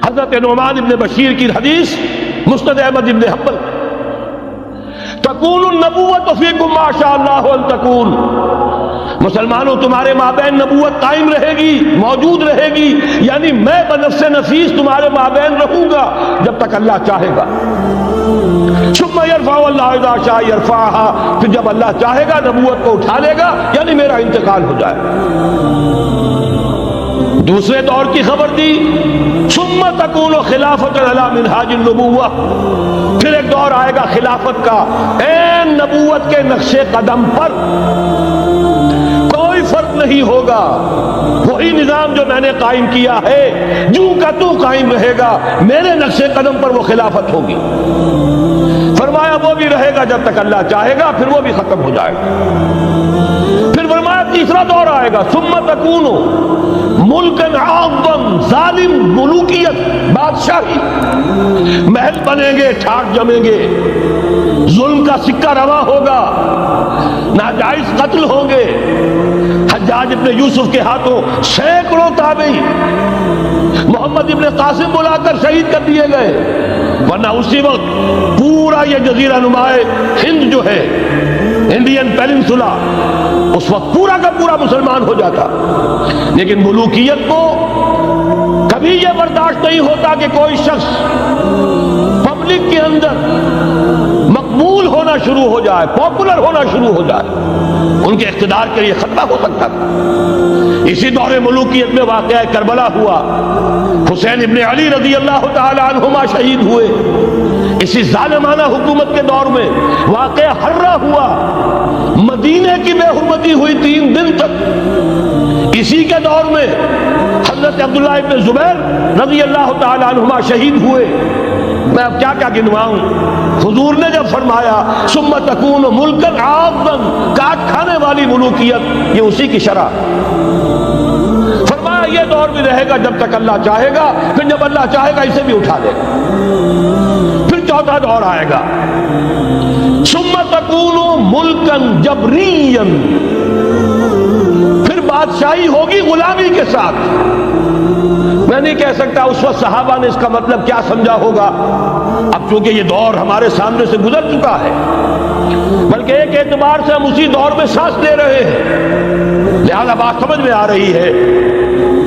حضرت نعمان ابن بشیر کی حدیث مسند احمد ابن حنبل، تکون النبوت فیکم ما شاء اللہ ان تکون، مسلمانوں تمہارے مابین نبوت قائم رہے گی، موجود رہے گی، یعنی میں بنفس نفیس تمہارے مابین رہوں گا جب تک اللہ چاہے گا۔ ثم یرفع اللہ اذا شاء یرفعها، پھر جب اللہ چاہے گا نبوت کو اٹھا لے گا، یعنی میرا انتقال ہو جائے۔ دوسرے دور کی خبر دی، ثم تکون خلافۃ علی منہاج النبوہ، پھر ایک دور آئے گا خلافت کا عین نبوت کے نقش قدم پر، کوئی فرق نہیں ہوگا، وہی نظام جو میں نے قائم کیا ہے جو کا تو قائم رہے گا، میرے نقش قدم پر وہ خلافت ہوگی۔ فرمایا وہ بھی رہے گا جب تک اللہ چاہے گا، پھر وہ بھی ختم ہو جائے گا۔ پھر فرمایا تیسرا دور آئے گا، ثم تکون ملکن عاظم، ظالم ملوکیت، بادشاہی، محل بنیں گے، ٹھاٹ جمیں گے، ظلم کا سکہ رواں ہوگا، ناجائز قتل ہوں گے۔ حجاج ابن یوسف کے ہاتھوں سینکڑوں تابعی محمد ابن قاسم بلا کر شہید کر دیے گئے، ورنہ اسی وقت پورا یہ جزیرہ نما ہند جو ہے، انڈین پیننسولا، اس وقت پورا کا پورا مسلمان ہو جاتا۔ لیکن ملوکیت کو کبھی یہ برداشت نہیں ہوتا کہ کوئی شخص پبلک کے اندر مقبول ہونا شروع ہو جائے، پاپولر ہونا شروع ہو جائے، ان کے اقتدار کے لیے خطرہ ہو سکتا تھا۔ اسی دور ملوکیت میں واقعہ کربلا ہوا، حسین ابن علی رضی اللہ تعالی عنہما شہید ہوئے۔ اسی ظالمانہ حکومت کے دور میں واقعہ حرہ ہوا، مدینے کی بے حرمتی ہوئی 3 دن تک۔ اسی کے دور میں حضرت عبداللہ ابن زبیر رضی اللہ تعالی عنہما شہید ہوئے۔ میں اب کیا کیا گنواؤں؟ حضور نے جب فرمایا ثم تکون ملکن عاظم، کاٹ کھانے والی ملوکیت، یہ اسی کی شرح۔ فرمایا یہ دور بھی رہے گا جب تک اللہ چاہے گا، پھر جب اللہ چاہے گا اسے بھی اٹھا دے گا۔ پھر چوتھا دور آئے گا، ثم تکون ملکن جبریا، پھر بادشاہی ہوگی غلامی کے ساتھ۔ میں نہیں کہہ سکتا اس وقت صحابہ نے اس کا مطلب کیا سمجھا ہوگا، اب چونکہ یہ دور ہمارے سامنے سے گزر چکا ہے، بلکہ ایک اعتبار سے ہم اسی دور میں سانس لے رہے ہیں، لہذا بات سمجھ میں آ رہی ہے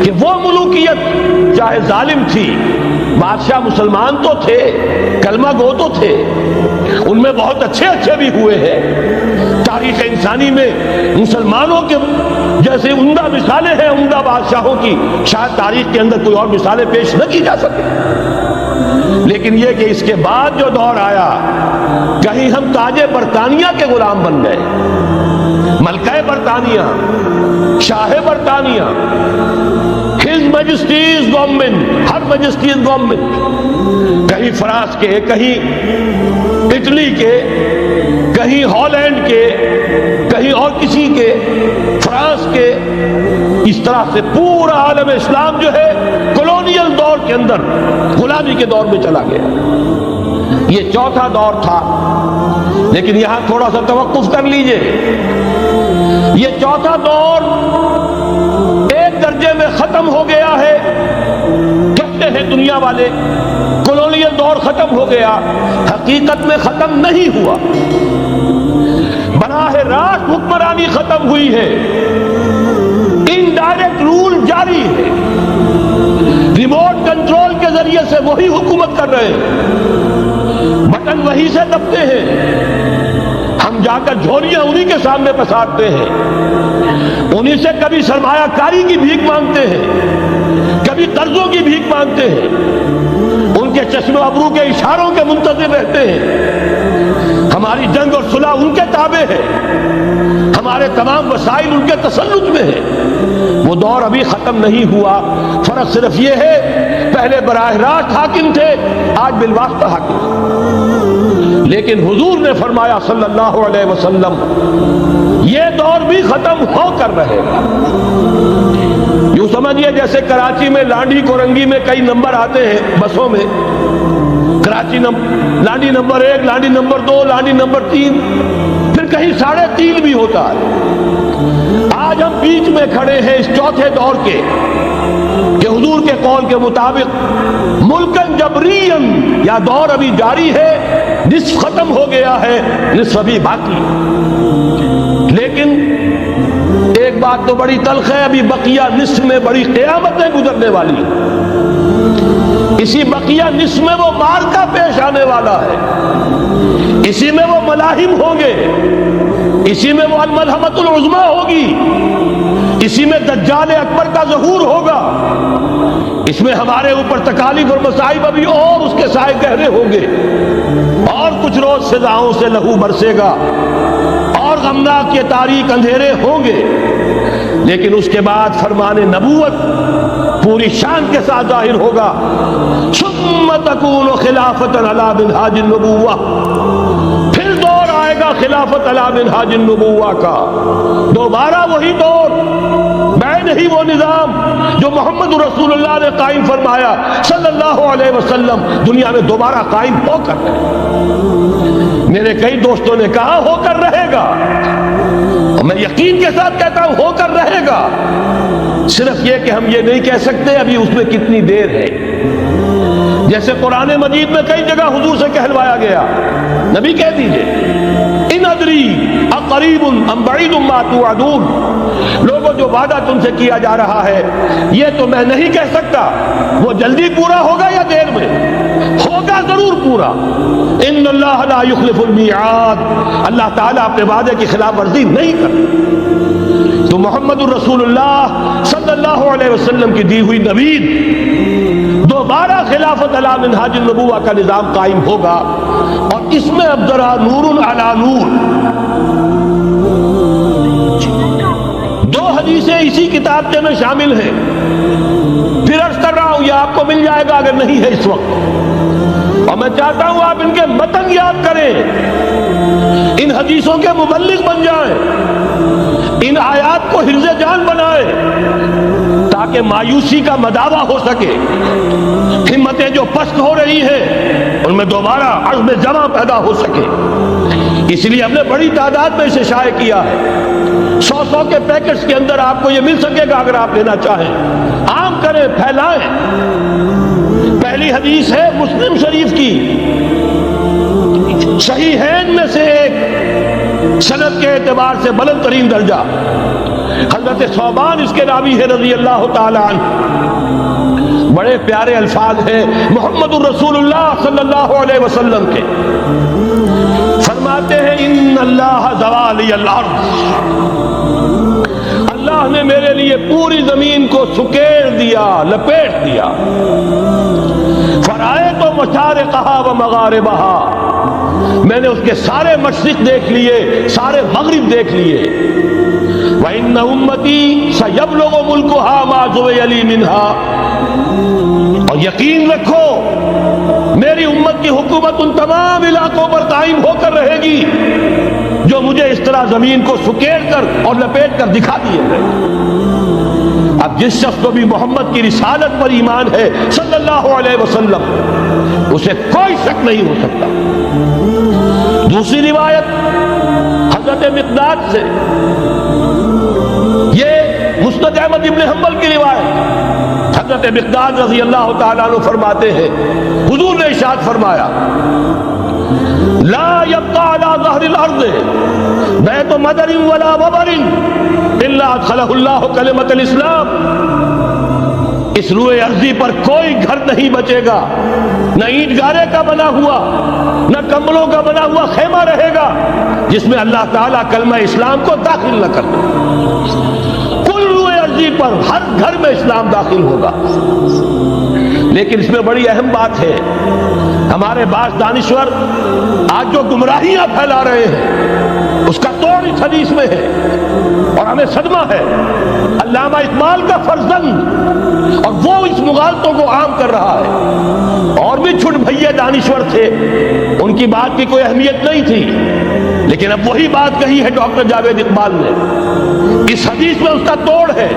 کہ وہ ملوکیت چاہے ظالم تھی، بادشاہ مسلمان تو تھے، کلمہ گو تو تھے، ان میں بہت اچھے بھی ہوئے ہیں۔ تاریخ انسانی میں مسلمانوں کے جیسے عمدہ مثالیں ہیں عمدہ بادشاہوں کی، شاید تاریخ کے اندر کوئی اور مثالیں پیش نہ کی جا سکے۔ لیکن یہ کہ اس کے بعد جو دور آیا، کہیں ہم تاج برطانیہ کے غلام بن گئے، ملکہ برطانیہ، شاہ برطانیہ، ہز میجسٹیز گورنمنٹ، ہر میجسٹیز گورنمنٹ، کہیں فرانس کے، کہیں اٹلی کے، کہیں ہالینڈ کے، کہیں اور کسی کے، فرانس کے، اس طرح سے پورا عالم اسلام جو ہے کولونیل دور کے اندر غلامی کے دور میں چلا گیا۔ یہ چوتھا دور تھا، لیکن یہاں تھوڑا سا توقف کر لیجئے۔ یہ چوتھا دور ایک درجے میں ختم ہو گیا ہے، کہتے ہیں دنیا والے کولونیل دور ختم ہو گیا، حقیقت میں ختم نہیں ہوا، براہ راست حکمرانی ختم ہوئی ہے، انڈائریکٹ رول جاری ہے، ریموٹ کنٹرول کے ذریعے سے وہی حکومت کر رہے ہیں، بٹن وہی سے دبتے ہیں، ہم جا کر جھولیاں انہی کے سامنے پسارتے ہیں، انہی سے کبھی سرمایہ کاری کی بھیک مانگتے ہیں، کبھی قرضوں کی بھیک مانگتے ہیں، ان کے چشم ابرو کے اشاروں کے منتظر رہتے ہیں، ہماری جنگ اور صلح ان کے تابع ہے، ہمارے تمام وسائل ان کے تسلط میں ہے۔ وہ دور ابھی ختم نہیں ہوا، فرق صرف یہ ہے پہلے براہ راست حاکم تھے، آج بالواسطہ حاکم ہیں۔ لیکن حضور نے فرمایا صلی اللہ علیہ وسلم یہ دور بھی ختم ہو کر رہے گا۔ یوں سمجھیے جیسے کراچی میں لانڈی کورنگی میں کئی نمبر آتے ہیں بسوں میں، Karachi Landhi number 1، Landhi number 2، Landhi number 3، پھر کہیں 3.5 بھی ہوتا ہے۔ آج ہم بیچ میں کھڑے ہیں اس چوتھے دور کے کہ حضور کے قول کے مطابق ملکن جبرین، یا دور ابھی جاری ہے، نصف ختم ہو گیا ہے، نصف ابھی باقی. لیکن ایک بات تو بڑی تلخ ہے، ابھی بقیہ نصف میں بڑی قیامتیں گزرنے والی ہیں. اسی بقیہ نصف میں وہ معرکہ پیش آنے والا ہے، اسی میں وہ ملاحم ہوں گے، اسی میں وہ الملحمۃ العظمیٰ ہوگی، اسی میں دجال اکبر کا ظہور ہوگا، اس میں ہمارے اوپر تکالیف اور مصائب ابھی اور اس کے سائے گہرے ہوں گے، اور کچھ روز سزاؤں سے لہو برسے گا، اور غمناک یہ تاریک اندھیرے ہوں گے. لیکن اس کے بعد فرمان نبوت پوری شان کے ساتھ ظاہر ہوگا. ثم تکون خلافۃ علی منہاج النبوہ، پھر دور آئے گا خلافت علی منہاج النبوہ کا، دوبارہ وہی دور، میں نہیں وہ نظام جو محمد رسول اللہ نے قائم فرمایا صلی اللہ علیہ وسلم، دنیا میں دوبارہ قائم ہو کر رہے. میرے کئی دوستوں نے کہا ہو کر رہے گا، اور میں یقین کے ساتھ کہتا ہوں ہو کر رہے گا. صرف یہ کہ ہم یہ نہیں کہہ سکتے ابھی اس میں کتنی دیر ہے. جیسے قرآن مجید میں کئی جگہ حضور سے کہلوایا گیا، نبی کہہ دیجئے ان ادری اقریب ام بعید ما توعدون، لوگوں جو وعدہ تم سے کیا جا رہا ہے یہ تو میں نہیں کہہ سکتا وہ جلدی پورا ہوگا یا دیر میں ہوگا، ضرور پورا. ان اللہ لا یخلف المیعاد، اللہ تعالیٰ اپنے وعدے کی خلاف ورزی نہیں کرتا. تو محمد الرسول اللہ صلی اللہ علیہ وسلم کی دی ہوئی نوید، دوبارہ خلافت علی منہاج النبوہ کا نظام قائم ہوگا، اور اس میں اب ذرا نور علی نور. دو حدیثیں اسی کتابچے میں شامل ہیں، پھر عرض کر رہا ہوں یہ آپ کو مل جائے گا اگر نہیں ہے اس وقت، اور میں چاہتا ہوں آپ ان کے متن یاد کریں، ان حدیثوں کے مبلغ بن جائیں، ان آیات کو حفظ جان بنائیں، تاکہ مایوسی کا مداوع ہو سکے. ہمتیں جو پست ہو رہی ہیں ان میں دوبارہ عزم جمع پیدا ہو سکے. اس لیے ہم نے بڑی تعداد میں اسے شائع کیا ہے. 100 کے پیکٹس کے اندر آپ کو یہ مل سکے گا اگر آپ لینا چاہیں. عام کریں، پھیلائیں. پہلی حدیث ہے مسلم شریف کی، صحیحین میں سے ایک، سند کے اعتبار سے بلند ترین درجہ. حضرت ثوبان اس کے راوی ہے رضی اللہ تعالی عنہ. بڑے پیارے الفاظ ہیں محمد الرسول اللہ صلی اللہ علیہ وسلم کے. فرماتے ہیں ان اللہ زوالی الارض، اللہ نے میرے لیے پوری زمین کو سکیڑ دیا، لپیٹ دیا. فرائے تو مشارقہا و مغاربہا، میں نے اس کے سارے مشرق دیکھ لیے، سارے مغرب دیکھ لیے. وَإِنَّ أُمَّتِي سَيَبْلُغُ مُلْكُهَا مَا زُوِيَ لِي مِنْهَا، اور یقین رکھو میری امت کی حکومت ان تمام علاقوں پر قائم ہو کر رہے گی جو مجھے اس طرح زمین کو سکیڑ کر اور لپیٹ کر دکھا دیے گئے. اب جس شخص کو بھی محمد کی رسالت پر ایمان ہے صلی اللہ علیہ وسلم، اسے کوئی شک نہیں ہو سکتا. دوسری روایت حضرت مقداد سے، یہ مسند احمد ابن حنبل کی روایت. حضرت مقداد رضی اللہ تعالیٰ عنہ فرماتے ہیں حضور نے ارشاد فرمایا لا يبقى على ظهر الارض بیت مدر ولا وبر الا ادخلہ اللہ کلمۃ الاسلام. اس روئے ارضی پر کوئی گھر نہیں بچے گا، نہ اینٹ گارے کا بنا ہوا نہ کمبلوں کا بنا ہوا خیمہ رہے گا جس میں اللہ تعالیٰ کلمہ اسلام کو داخل نہ کر دے. کل روئے ارضی پر ہر گھر میں اسلام داخل ہوگا. لیکن اس میں بڑی اہم بات ہے، ہمارے بعض دانشور آج جو گمراہیاں پھیلا رہے ہیں اس کا توڑ اس حدیث میں ہے، اور ہمیں صدمہ ہے. علامہ اقبال کا فرزند، اور وہ اس مغالطوں کو عام کر رہا ہے. اور بھی چھٹ بھئیے دانشور تھے، ان کی بات کی کوئی اہمیت نہیں تھی، لیکن اب وہی بات کہی ہے ڈاکٹر جاوید اقبال نے. اس حدیث میں اس کا توڑ ہے.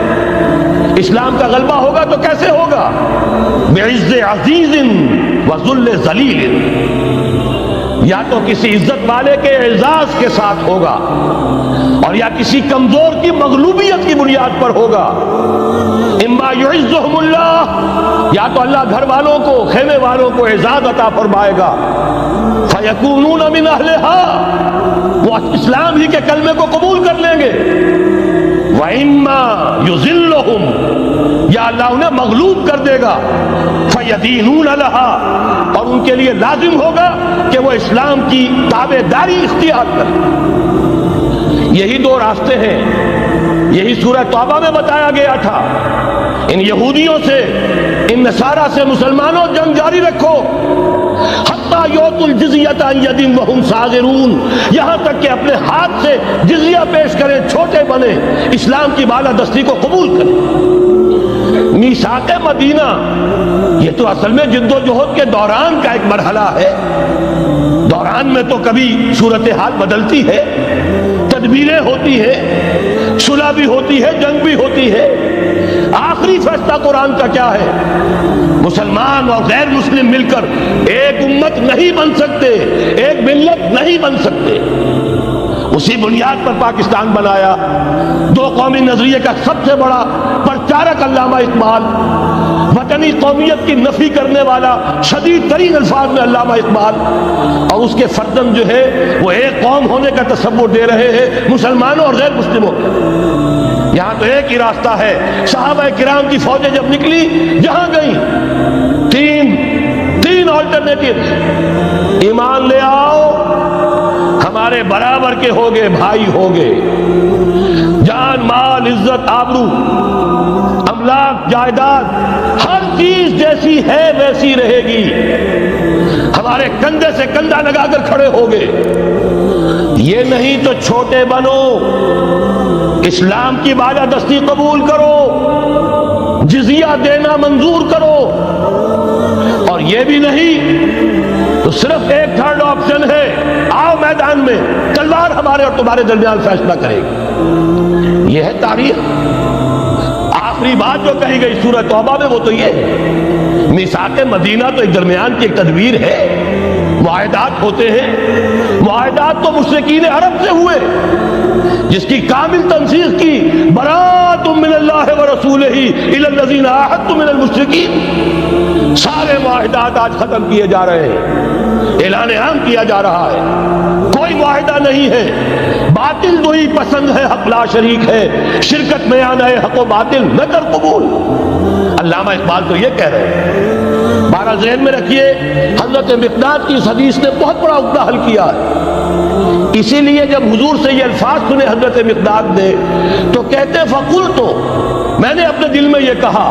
اسلام کا غلبہ ہوگا تو کیسے ہوگا؟ بعز عزیز و ذل ذلیل. یا تو کسی عزت والے کے اعزاز کے ساتھ ہوگا اور یا کسی کمزور کی مغلوبیت کی بنیاد پر ہوگا. اما یعزہم اللہ، یا تو اللہ گھر والوں کو، خیمے والوں کو اعزاز عطا فرمائے گا، فیکونون من اہلہا، وہ اسلام ہی کے کلمے کو قبول کر لیں گے. وَإِمَّا يُذِلُّهُمْ، یا اللہ انہیں مغلوب کر دے گا، فَيَدِينُونَ لَهَا، اور ان کے لیے لازم ہوگا کہ وہ اسلام کی تابعداری اختیار کریں. یہی دو راستے ہیں، یہی سورہ توبہ میں بتایا گیا تھا. ان یہودیوں سے، ان نصارہ سے مسلمانوں جنگ جاری رکھو، حتیٰ یؤتوا الجزیۃ عن ید وہم صاغرون، یہاں تک کہ اپنے ہاتھ سے جزیہ پیش کریں، چھوٹے بنے، اسلام کی بالادستی کو قبول کریں. میثاق مدینہ یہ تو اصل میں جد و جہد کے دوران کا ایک مرحلہ ہے. دوران میں تو کبھی صورتحال بدلتی ہے، تدبیریں ہوتی ہیں، صلح بھی ہوتی ہے، جنگ بھی ہوتی ہے. آخری فیصلہ قرآن کا کیا ہے؟ مسلمان اور غیر مسلم مل کر ایک امت نہیں بن سکتے، ایک ملت نہیں بن سکتے. اسی بنیاد پر پاکستان بنایا. دو قومی نظریے کا سب سے بڑا پرچارک علامہ اقبال، وطنی قومیت کی نفی کرنے والا شدید ترین الفاظ میں علامہ اقبال، اور اس کے فرزند جو ہے وہ ایک قوم ہونے کا تصور دے رہے ہیں مسلمانوں اور غیر مسلموں کو. یہاں تو ایک ہی راستہ ہے. صحابہ کرام کی فوجیں جب نکلی جہاں گئیں، تین آلٹرنیٹیو. ایمان لے آؤ، ہمارے برابر کے ہوگے، بھائی ہوگے، جان مال عزت آبرو املاک جائیداد ہر چیز جیسی ہے ویسی رہے گی، ہمارے کندھے سے کندھا لگا کر کھڑے ہوگے. یہ نہیں تو چھوٹے بنو، اسلام کی بالادستی قبول کرو، جزیہ دینا منظور کرو. اور یہ بھی نہیں تو صرف ایک تھرڈ آپشن ہے، آؤ میدان میں، تلوار ہمارے اور تمہارے درمیان فیصلہ کرے گی. یہ ہے تاریخ. آخری بات جو کہی گئی سورہ توبہ میں وہ تو یہ ہے. میثاق مدینہ تو ایک درمیان کی ایک تدبیر ہے. معاہدات ہوتے ہیں، معاہدات تو مشرکین عرب سے ہوئے، جس کی کامل تنسیخ کی براءۃ من اللہ ورسولہ الی الذین عاہدتم من المشرکین. سارے معاہدات آج ختم کیے جا رہے ہیں، اعلان عام کیا جا رہا ہے. کوئی معاہدہ نہیں ہے. باطل جو ہی پسند ہے، حق لا شریک ہے. شرکت میں آنا ہے، حق و باطل نہ کر قبول. علامہ اقبال تو یہ کہہ رہے ہیں. بارہ ذہن میں رکھیے، حضرت مقداد کی اس حدیث نے بہت بڑا عقدہ حل کیا ہے. اسی لیے جب حضور سے یہ الفاظ سنے حضرت مقداد نے تو کہتے فقلت، میں نے اپنے دل میں یہ کہا،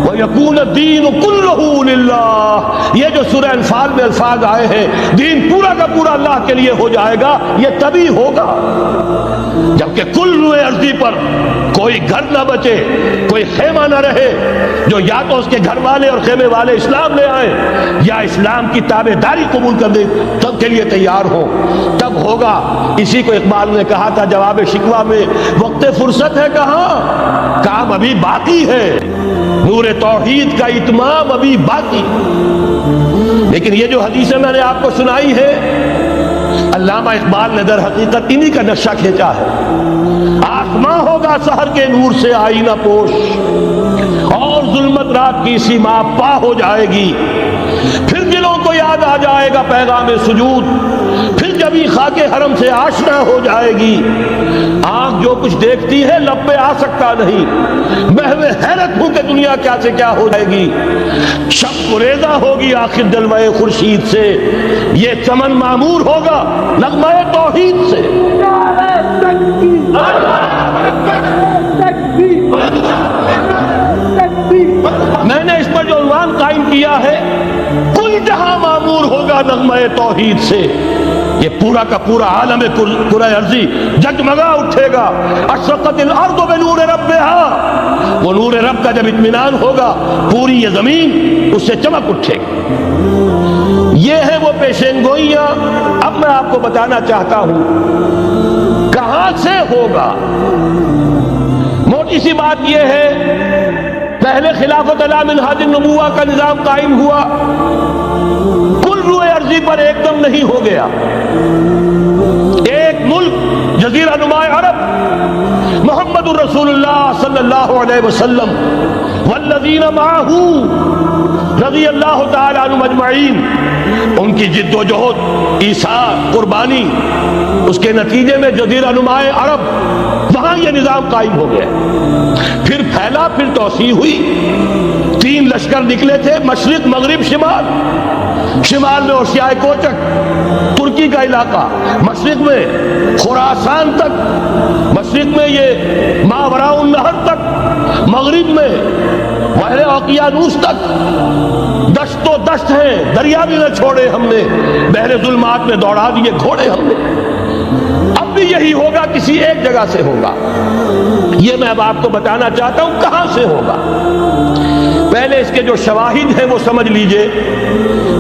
وَيَكُونَ الدِّينُ كُلُّهُ لِلَّهِ، یہ جو سورہ انفال میں الفاظ آئے ہیں، دین پورا کا پورا اللہ کے لیے ہو جائے گا. یہ تبھی ہوگا جبکہ کل روئے ارضی پر کوئی گھر نہ بچے، کوئی خیمہ نہ رہے جو یا تو اس کے گھر والے اور خیمے والے اسلام لے آئیں یا اسلام کی تابع داری قبول کر دیں، سب کے لیے تیار ہو، تب ہوگا. اسی کو اقبال نے کہا تھا جواب شکوہ میں، وقت فرصت ہے کہاں، کام ابھی باقی ہے، نور توحید کا اتمام ابھی باقی. لیکن یہ جو حدیثیں میں نے آپ کو سنائی ہے، علامہ اقبال نے در حقیقت انہی کا نقشہ کھینچا ہے. آسماں ہوگا سحر کے نور سے آئینہ پوش، اور ظلمت رات کی سیما پا ہو جائے گی. پھر دلوں کو یاد آ جائے گا پیغام سجود، پھر جبھی خاک حرم سے آشنا ہو جائے گی. آنکھ جو کچھ دیکھتی ہے لب پہ آ سکتا نہیں، محو حیرت ہوں کہ دنیا کیا سے کیا ہو جائے گی. شب گریزہ ہوگی آخر جلوہ خورشید سے، یہ چمن معمور ہوگا نغمہ توحید سے. میں نے اس پر جو عنوان قائم کیا ہے، کل جہاں معمور ہوگا نغمہ توحید سے. یہ پورا کا پورا عالم کرہ ارضی جگمگا اٹھے گا. اشرقت الارض بنور ربہا، وہ نور رب کا جب اطمینان ہوگا پوری یہ زمین اس سے چمک اٹھے گی. یہ ہے وہ پیشین گوئیاں. اب میں آپ کو بتانا چاہتا ہوں کہاں سے ہوگا. موٹی سی بات یہ ہے، پہلے خلافت علی منہاج النبوہ کا نظام قائم ہوا، کل روئے ارضی دوسری پر ایک دم نہیں ہو گیا. ایک ملک جزیرہ نما عرب محمد الرسول اللہ صلی اللہ علیہ وسلم والذین معہ رضی اللہ تعالی عنہم اجمعین، ان کی جد و جہد، ایثار، قربانی، اس کے نتیجے میں جزیرہ نما عرب وہاں یہ نظام قائم ہو گیا. پھر پھیلا، پھر توسیع ہوئی. 3 لشکر نکلے تھے، مشرق، مغرب، شمال. شمال میں اوشیائے کوچک ترکی کا علاقہ، مشرق میں خراسان تک، مشرق میں یہ ماوراء النہر تک، مغرب میں بحر اوقیانوس تک. دشت و دشت ہیں، دریا بھی نہ چھوڑے ہم نے، بحر ظلمات میں دوڑا دیے گھوڑے ہم نے. اب بھی یہی ہوگا، کسی ایک جگہ سے ہوگا. یہ میں اب آپ کو بتانا چاہتا ہوں کہاں سے ہوگا. پہلے اس کے جو شواہد ہیں وہ سمجھ لیجئے،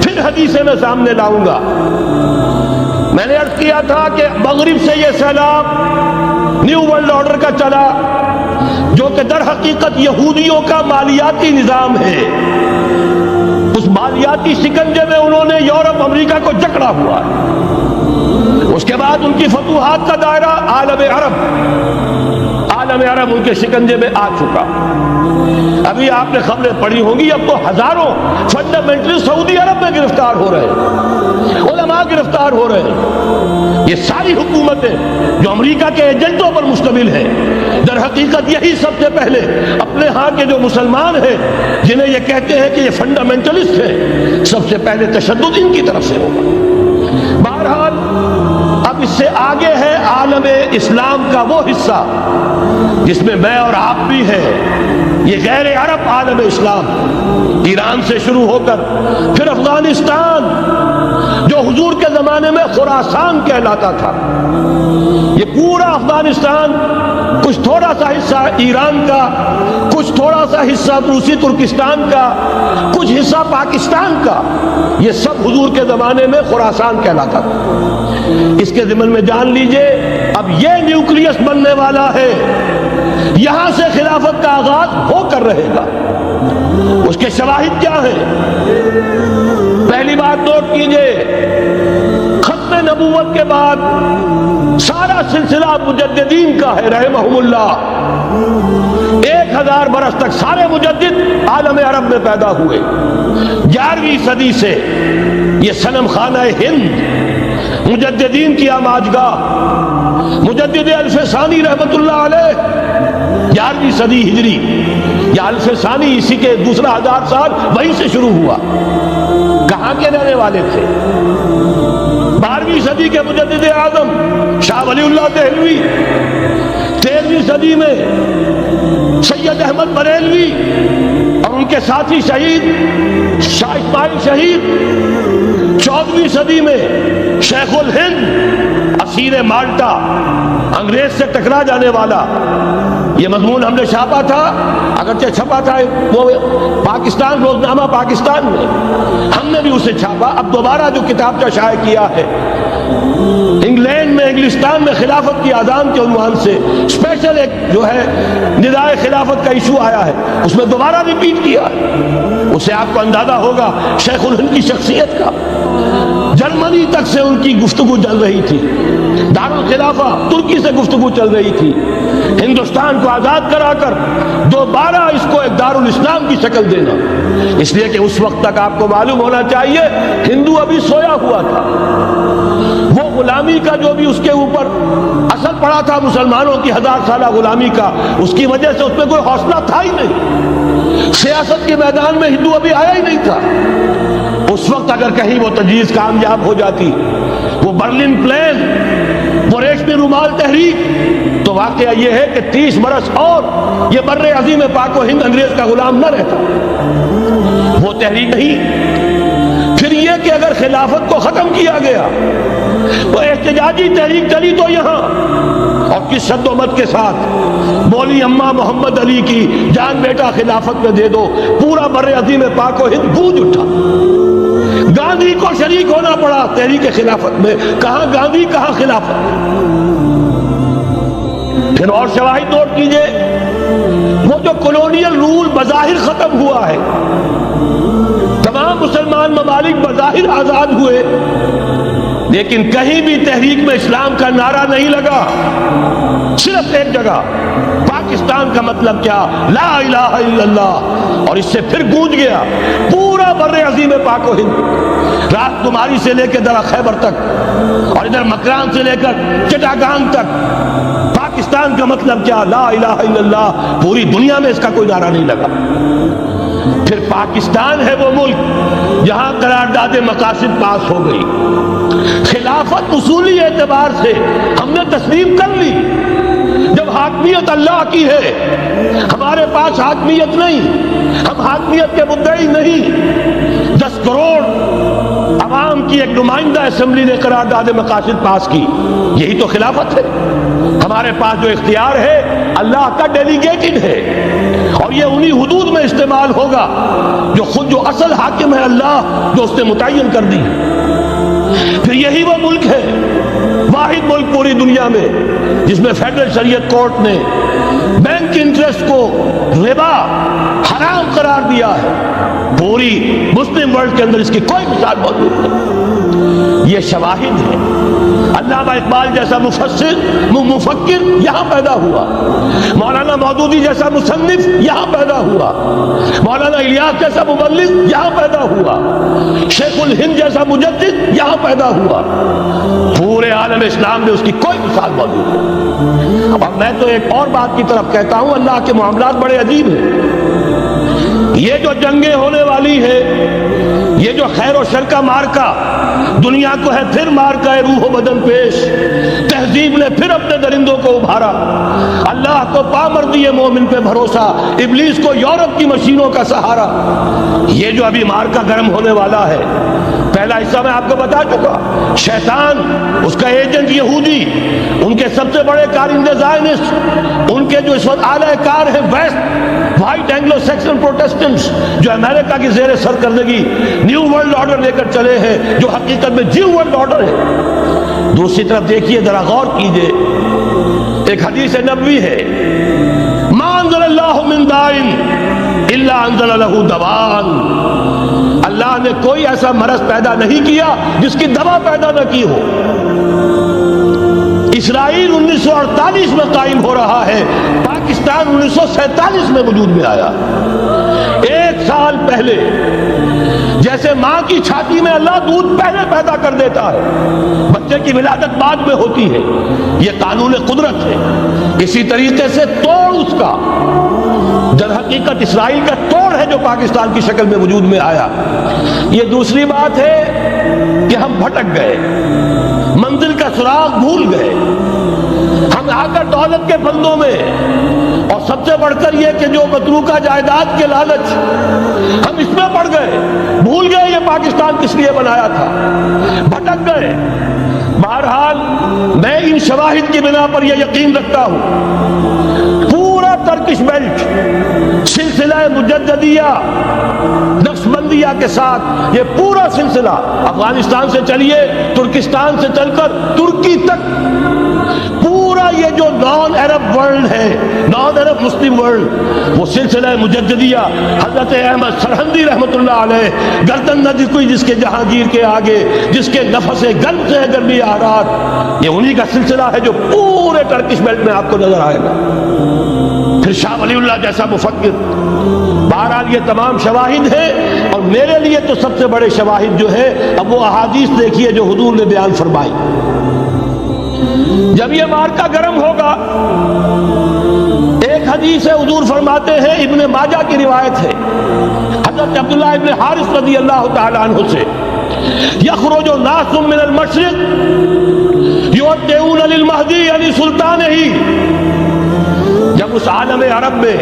پھر حدیثیں میں سامنے لاؤں گا. میں نے عرض کیا تھا کہ مغرب سے یہ سیلاب نیو ورلڈ آرڈر کا چلا، جو کہ در حقیقت یہودیوں کا مالیاتی نظام ہے. اس مالیاتی شکنجے میں انہوں نے یورپ، امریکہ کو جکڑا ہوا ہے. اس کے بعد ان کی فتوحات کا دائرہ عالم عرب ان کے شکنجے میں آ چکا. ابھی آپ نے خبریں پڑھی ہوں گی، اب تو ہزاروں فنڈامنٹلسٹ سعودی عرب میں گرفتار ہو رہے ہیں، علماء گرفتار ہو رہے ہیں. یہ ساری حکومتیں جو امریکہ کے ایجنٹوں پر مشتمل ہیں، در حقیقت یہی سب سے پہلے اپنے ہاں کے جو مسلمان ہیں، جنہیں یہ کہتے ہیں کہ یہ فنڈامنٹلسٹ ہیں، سب سے پہلے تشدد ان کی طرف سے ہوگا. بہرحال اب اس سے آگے ہے عالم اسلام کا وہ حصہ جس میں میں اور آپ بھی ہیں. یہ غیر عرب عالم اسلام، ایران سے شروع ہو کر پھر افغانستان، جو حضور کے زمانے میں خراسان کہلاتا تھا. یہ پورا افغانستان، کچھ تھوڑا سا حصہ ایران کا، کچھ تھوڑا سا حصہ روسی ترکستان کا، کچھ حصہ پاکستان کا، یہ سب حضور کے زمانے میں خراسان کہلاتا تھا. اس کے ضمن میں جان لیجئے اب یہ نیوکلیس بننے والا ہے. یہاں سے خلافت کا آغاز ہو کر رہے گا. اس کے شواہد کیا ہیں؟ پہلی بات نوٹ کیجئے، ختم نبوت کے بعد سارا سلسلہ مجددین کا ہے رحمہم اللہ. 1000 برس تک سارے مجدد عالم عرب میں پیدا ہوئے. 11ویں صدی سے یہ صنم خانہ ہند مجددین کی آماجگاہ، مجدد الف ثانی رحمت اللہ علیہ 11ویں صدی ہجری یا الف ثانی، اسی کے دوسرا 1000 سال وہیں سے شروع ہوا. کہاں کے رہنے والے تھے؟ 12ویں صدی کے مجدد اعظم شاہ ولی اللہ دہلوی، 13ویں صدی میں سید احمد بریلوی اور ان کے ساتھی شہید شاہ اسماعیل شہید، 14ویں صدی میں شیخ الہند اسیر مالٹا، انگریز سے ٹکرا جانے والا. یہ مضمون ہم نے چھاپا تھا، اگرچہ چھپا تھا وہ پاکستان، روزنامہ پاکستان میں، ہم نے بھی اسے چھاپا. اب دوبارہ جو کتاب کا شائع کیا ہے انگلینڈ میں، انگلستان میں خلافت کی اذان کے عنوان سے اسپیشل ایک جو ہے ندائے خلافت کا ایشو آیا ہے، اس میں دوبارہ ریپیٹ کیا ہے. اس سے آپ کو اندازہ ہوگا شیخ الہند کی شخصیت کا. جرمنی تک سے ان کی گفتگو چل رہی تھی، دارالخلافہ ترکی سے گفتگو چل رہی تھی. ہندوستان کو آزاد کرا کر دوبارہ اس کو ایک دارالاسلام کی شکل دینا، اس لیے کہ اس وقت تک آپ کو معلوم ہونا چاہیے ہندو ابھی سویا ہوا تھا. وہ غلامی کا جو بھی اس کے اوپر اثر پڑا تھا مسلمانوں کی 1000 سالہ غلامی کا، اس کی وجہ سے اس میں کوئی حوصلہ تھا ہی نہیں. سیاست کے میدان میں ہندو ابھی آیا ہی نہیں تھا. اس وقت اگر کہیں وہ تجویز کامیاب ہو جاتی، وہ برلن پلان، وہ ریشمی رومال تحریک، تو واقعہ یہ ہے کہ 30 برس اور یہ بر عظیم پاک و ہند انگریز کا غلام نہ رہتا. وہ تحریک نہیں. پھر یہ کہ اگر خلافت کو ختم کیا گیا، وہ احتجاجی تحریک چلی تو یہاں، اور کس شد و مت کے ساتھ بولی اماں محمد علی کی جان بیٹا خلافت میں دے دو، پورا بر عظیم پاک و ہند گونج اٹھا. گاندھی کو شریک ہونا پڑا تحریک خلافت میں. کہاں گاندھی، کہاں خلافت. پھر اور شواہد نوٹ کیجئے، وہ جو کولونیل رول بظاہر ختم ہوا ہے، تمام مسلمان مسلمان ممالک بظاہر آزاد ہوئے، لیکن کہیں بھی تحریک میں اسلام کا نعرہ نہیں لگا، صرف ایک جگہ پاکستان کا مطلب کیا؟ لا الہ الا اللہ، اور اس سے پھر گونج گیا پورا بر عظیم پاک و ہند، رات کماری سے لے کے درہ خیبر تک اور ادھر مکران سے لے کر چٹاگانگ تک، پاکستان کا مطلب کیا؟ لا الہ الا اللہ، پوری دنیا میں اس کا کوئی نعرہ نہیں لگا۔ پھر پاکستان ہے وہ ملک جہاں قرارداد مقاصد پاس ہو گئی، خلافت اصولی اعتبار سے ہم نے تسلیم کر لی، جب حاکمیت اللہ کی ہے، ہمارے پاس حاکمیت نہیں، ہم حاکمیت کے مدعی نہیں۔ 10 کروڑ عوام کی ایک نمائندہ اسمبلی نے قرارداد مقاصد پاس کی، یہی تو خلافت ہے۔ ہمارے پاس جو اختیار ہے اللہ کا ڈیلیگیٹڈ ہے، اور یہ انہی حدود میں استعمال ہوگا جو اصل حاکم ہے اللہ، جو اس نے متعین کر دی۔ پھر یہی وہ ملک ہے، واحد ملک پوری دنیا میں جس میں فیڈرل شریعت کورٹ نے بینک انٹرسٹ کو ربا حرام قرار دیا ہے، پوری مسلم ورلڈ کے اندر اس کی کوئی مثال موجود نہیں۔ یہ شواہد ہے۔ علامہ اقبال جیسا مفکر یہاں پیدا ہوا، مولانا مودودی جیسا مصنف یہاں پیدا ہوا، مولانا الیاس جیسا مبلغ یہاں پیدا ہوا، شیخ الہند جیسا مجدد یہاں پیدا ہوا، پورے عالم اسلام میں اس کی کوئی مثال موجود نہیں۔ اور میں تو ایک اور بات کی طرف کہتا ہوں، اللہ کے معاملات بڑے عجیب ہیں۔ یہ جو جنگیں ہونے والی ہے، یہ جو خیر و شر کا مارکا دنیا کو ہے، پھر مارکا ہے روح و بدن پیش، تہذیب نے پھر اپنے درندوں کو ابھارا، اللہ کو پامردی مومن پہ بھروسہ، ابلیس کو یورپ کی مشینوں کا سہارا۔ یہ جو ابھی مارکا گرم ہونے والا ہے، پہلا حصہ میں آپ کو بتا چکا، شیطان، اس کا ایجنٹ یہودی، ان کے سب سے بڑے کارندے زائنسٹ، ان کے جو اس وقت اعلی کار ہیں ویسٹ، وائٹ اینگلو سیکسن پروٹیسٹنٹس، جو امریکہ کی زیر سرکردگی نیو ورلڈ آرڈر لے کر چلے ہیں، جو حقیقت میں نیو ورلڈ آرڈر ہے۔ دوسری طرف دیکھیے، ذرا غور کیجئے، ایک حدیث نبوی ہے، ما انزل اللہ من دائن الا انزل لہ دوان، اللہ نے کوئی ایسا مرض پیدا نہیں کیا جس کی دوا پیدا نہ کی ہو۔ اسرائیل 1948 میں قائم ہو رہا ہے، پاکستان 1947 میں وجود میں آیا۔ 1 سال پہلے جیسے ماں کی چھاتی میں اللہ دودھ پہلے پیدا کر دیتا ہے، بچے کی ولادت بعد میں ہوتی ہے، یہ قانون قدرت ہے۔ اسی طریقے سے توڑ اس کا در حقیقت اسرائیل کا توڑ ہے جو پاکستان کی شکل میں وجود میں آیا۔ یہ دوسری بات ہے کہ ہم بھٹک گئے، منزل کا سراغ بھول گئے، ہم آ کر دولت کے پھندوں میں، اور سب سے بڑھ کر یہ کہ جو متروکہ جائیداد کے لالچ، ہم اس میں پڑ گئے، بھول گئے یہ پاکستان کس لیے بنایا تھا، بھٹک گئے۔ بہرحال میں ان شواہد کی بنا پر یہ یقین رکھتا ہوں، پورا ترکش بیلٹ سلسلہ مجددیہ نقش بندیہ کے ساتھ، یہ پورا سلسلہ افغانستان سے چلیے، ترکستان سے چل کر ترکی تک، پورا یہ جو نان عرب ورلڈ ہے، نان عرب مسلم ورلڈ، وہ سلسلہ مجددیہ حضرت احمد سرہندی رحمت اللہ علیہ، گردن نہ جھکی جس کے جہانگیر کے آگے، جس کے نفس گرم سے ہے گرمی آرات، یہ انہی کا سلسلہ ہے جو پورے ٹرکش بیلٹ میں آپ کو نظر آئے گا۔ پھر شاہ ولی اللہ جیسا مفکر۔ بہرحال یہ تمام شواہد ہیں، اور میرے لیے تو سب سے بڑے شواہد جو ہے، اب وہ احادیث دیکھیے جو حضور نے بیان فرمائی۔ جب یہ مارکا گرم ہوگا، ایک حدیث ہے، حضور فرماتے ہیں، ابن ماجہ کی روایت ہے، حضرت عبداللہ ابن حارث رضی اللہ تعالیٰ عنہ سے، یخرج ناس من المشرق یودعون للمہدی علی سلطانہ۔ جب اس عالم عرب میں،